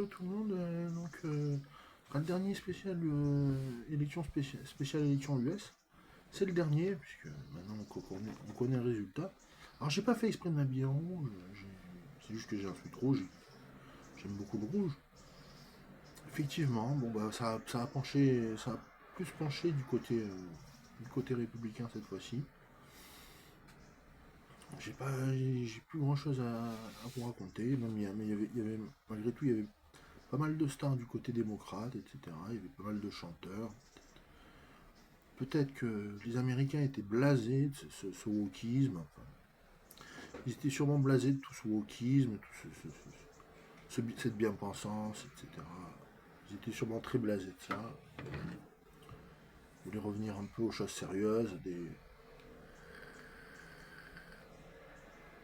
tout le monde. Le dernier spécial élection spéciale élection US. C'est le dernier, puisque maintenant on connaît le résultat. Alors j'ai pas fait exprès de m'habiller en rouge, c'est juste que j'ai un truc rouge, j'aime beaucoup le rouge. Effectivement, bon bah ça a penché, ça a plus penché du côté républicain cette fois-ci. J'ai plus grand chose à vous raconter, même mais malgré tout il y avait pas mal de stars du côté démocrate, etc. Il y avait pas mal de chanteurs. Peut-être que les Américains étaient blasés de ce wokisme. Enfin, ils étaient sûrement blasés de tout ce wokisme, tout cette bien-pensance, etc. Ils étaient sûrement très blasés de ça. Ils voulaient revenir un peu aux choses sérieuses,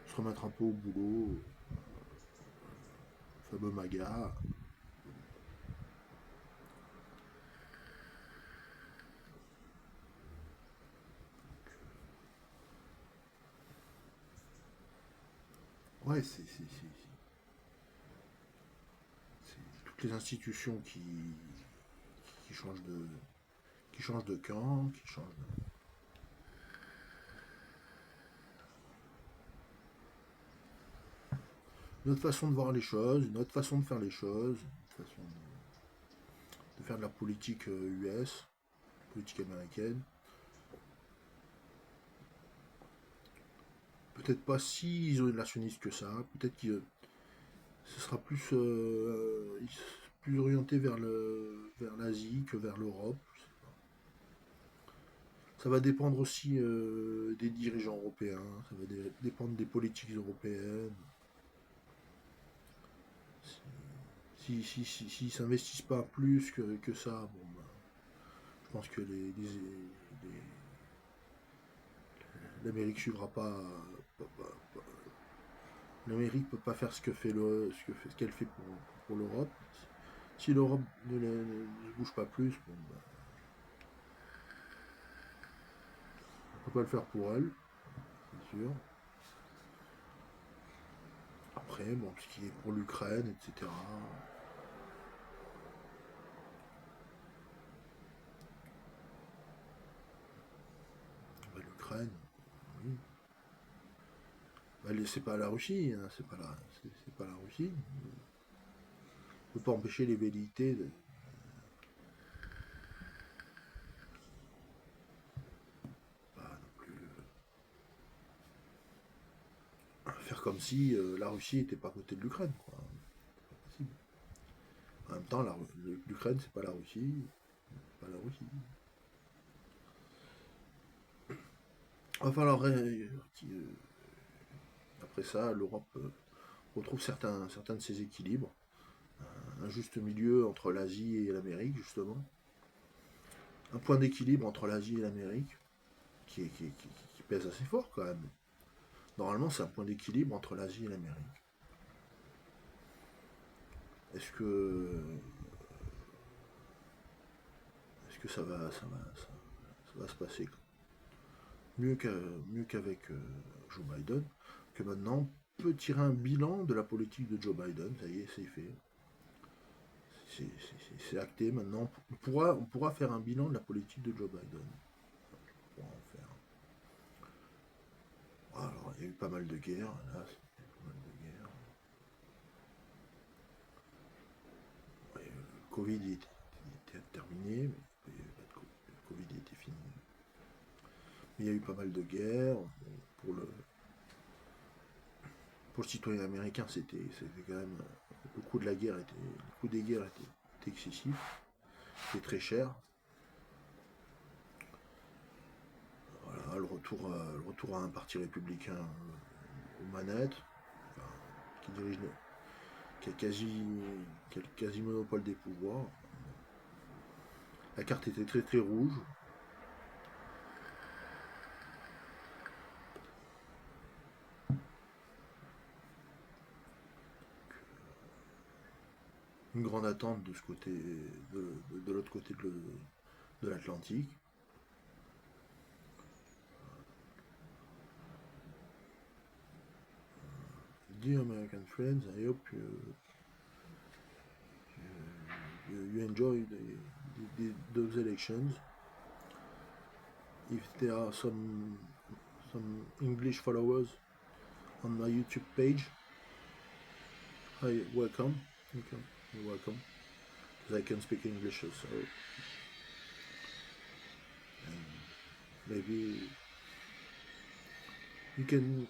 se remettre un peu au boulot, le fameux MAGA. Ouais, c'est toutes les institutions qui changent qui changent de camp, qui changent de... Une autre façon de voir les choses, une autre façon de faire les choses, une façon de faire de la politique US, politique américaine. Peut-être pas si isolationniste que ça, peut-être que ce sera plus orienté vers l'Asie que vers l'Europe. Ça va dépendre aussi des dirigeants européens, ça va dépendre des politiques européennes. S'ils s'investissent pas plus que ça, bon, ben, je pense que l'Amérique suivra pas. L'Amérique peut pas faire ce qu'elle fait pour l'Europe. Si l'Europe ne se bouge pas plus, bon, ben, on peut pas le faire pour elle, c'est sûr. Après, bon, ce qui est pour l'Ukraine, etc. Ben, l'Ukraine, oui. Ben, c'est pas la Russie, hein, c'est pas la Russie. On peut pas empêcher les velléités de pas non plus faire comme si la Russie était pas à côté de l'Ukraine, quoi. C'est pas possible. En même temps, l'Ukraine, c'est pas la Russie, pas la Russie. Il va falloir après ça, l'Europe retrouve certains de ses équilibres, un juste milieu entre l'Asie et l'Amérique, justement, un point d'équilibre entre l'Asie et l'Amérique qui pèse assez fort quand même. Normalement, c'est un point d'équilibre entre l'Asie et l'Amérique. Est-ce que, est-ce que ça va se passer mieux qu'avec Joe Biden, que maintenant on peut tirer un bilan de la politique de Joe Biden, ça y est, c'est fait. C'est acté maintenant. On pourra faire un bilan de la politique de Joe Biden. On pourra en faire. Alors, il y a eu pas mal de guerres, là. Pas mal de guerres. Ouais, le Covid était terminé, mais le Covid était fini. Mais il y a eu pas mal de guerres. Pour le, pour le citoyen américain, c'était quand même. Le coût des guerres était excessif. C'était très cher. Voilà, le retour à un parti républicain aux manettes, enfin, qui dirige, qui a qui a le quasi monopole des pouvoirs. La carte était très très rouge. Une grande attente de ce côté, de l'autre côté de l'Atlantique. Dear American friends, I hope you enjoy those elections. If there are some English followers on my YouTube page, hi, welcome. You're welcome. Because I can speak English also. And maybe you can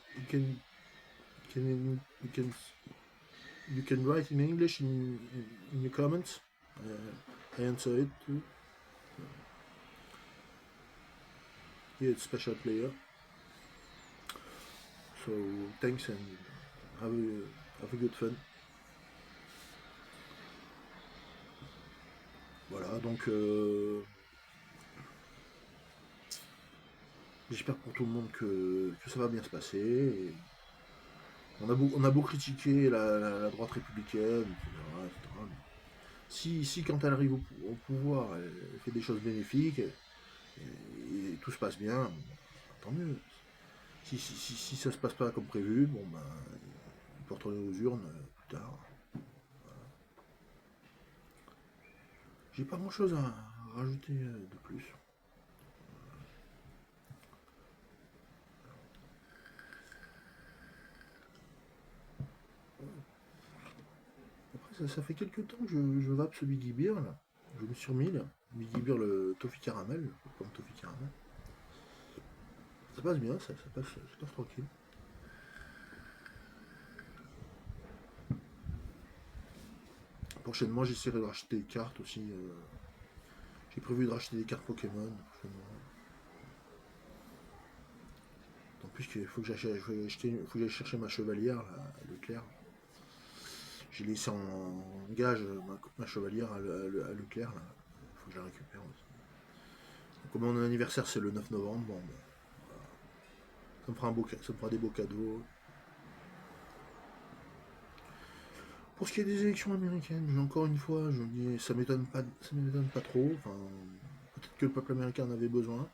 write in English in your comments. I answer it too. Here it's special player. So thanks and have a good fun. Voilà, donc j'espère pour tout le monde que ça va bien se passer. Et on a beau critiquer la droite républicaine, etc. Si quand elle arrive au pouvoir, elle fait des choses bénéfiques et tout se passe bien, tant mieux. Si ça se passe pas comme prévu, bon ben, il peut retourner aux urnes plus tard. Voilà. J'ai pas grand chose à rajouter de plus. Après, ça fait quelques temps que je vape ce Biggie Beer là. Je me suis remis là. Biggie Beer, le toffee caramel, le popcorn toffee caramel. Ça passe bien, ça passe tranquille. Prochainement, j'essaierai de racheter des cartes aussi. J'ai prévu de racheter des cartes Pokémon prochainement. En plus, il faut que j'aille chercher ma chevalière là, à Leclerc. J'ai laissé en gage ma chevalière à Leclerc. Il faut que je la récupère aussi. Donc, comme mon anniversaire c'est le 9 novembre, bon, ben, voilà. Ça me fera des beaux cadeaux. Pour ce qui est des élections américaines, encore une fois, je dis, ça m'étonne pas trop. Enfin, peut-être que le peuple américain en avait besoin.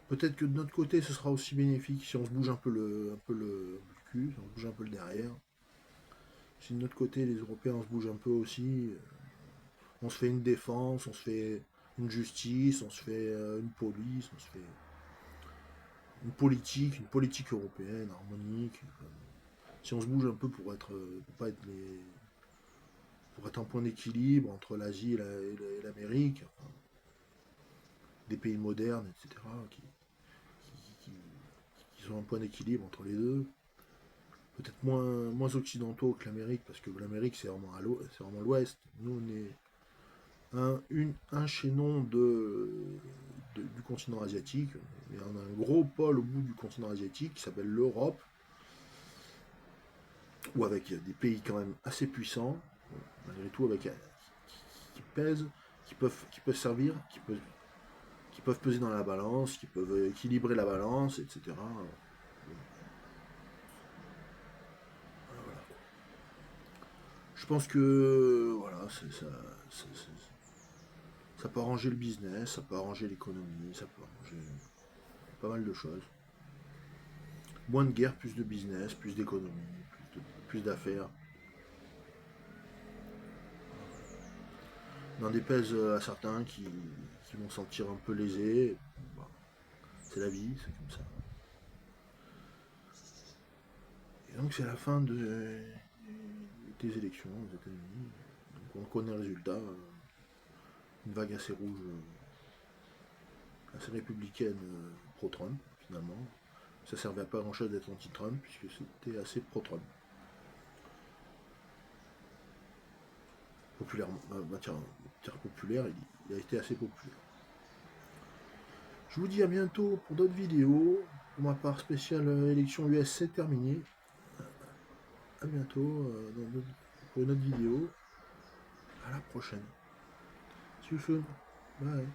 Peut-être que de notre côté, ce sera aussi bénéfique si on se bouge un peu le cul, si on se bouge un peu le derrière. Si de notre côté, les Européens se bougent un peu aussi, on se fait une défense, on se fait une justice, on se fait une police, on se fait une politique européenne, harmonique. Si on se bouge un peu pour pas être pour être un point d'équilibre entre l'Asie et l'Amérique, enfin, des pays modernes, etc., qui sont un point d'équilibre entre les deux. Peut-être moins occidentaux que l'Amérique, parce que l'Amérique c'est vraiment l'Ouest. Nous on est un chaînon du continent asiatique. Et on a un gros pôle au bout du continent asiatique qui s'appelle l'Europe, ou avec des pays quand même assez puissants, malgré tout, qui pèsent, qui peuvent servir, qui peuvent peser dans la balance, qui peuvent équilibrer la balance, etc. Voilà. Je pense que voilà, ça peut arranger le business, ça peut arranger l'économie, ça peut arranger pas mal de choses. Moins de guerre, plus de business, plus d'économie, plus d'affaires. N'en déplaise à certains qui vont se sentir un peu lésés. Bon, c'est la vie, c'est comme ça. Et donc c'est la fin des élections aux États-Unis. Donc on connaît le résultat. Une vague assez rouge, assez républicaine pro-Trump, finalement. Ça servait à pas grand-chose d'être anti-Trump, puisque c'était assez pro-Trump. Populairement, matière populaire, il a été assez populaire. Je vous dis à bientôt pour d'autres vidéos. Pour ma part, spéciale élection US, c'est terminé. À bientôt pour une autre vidéo. À la prochaine. See you soon. Bye.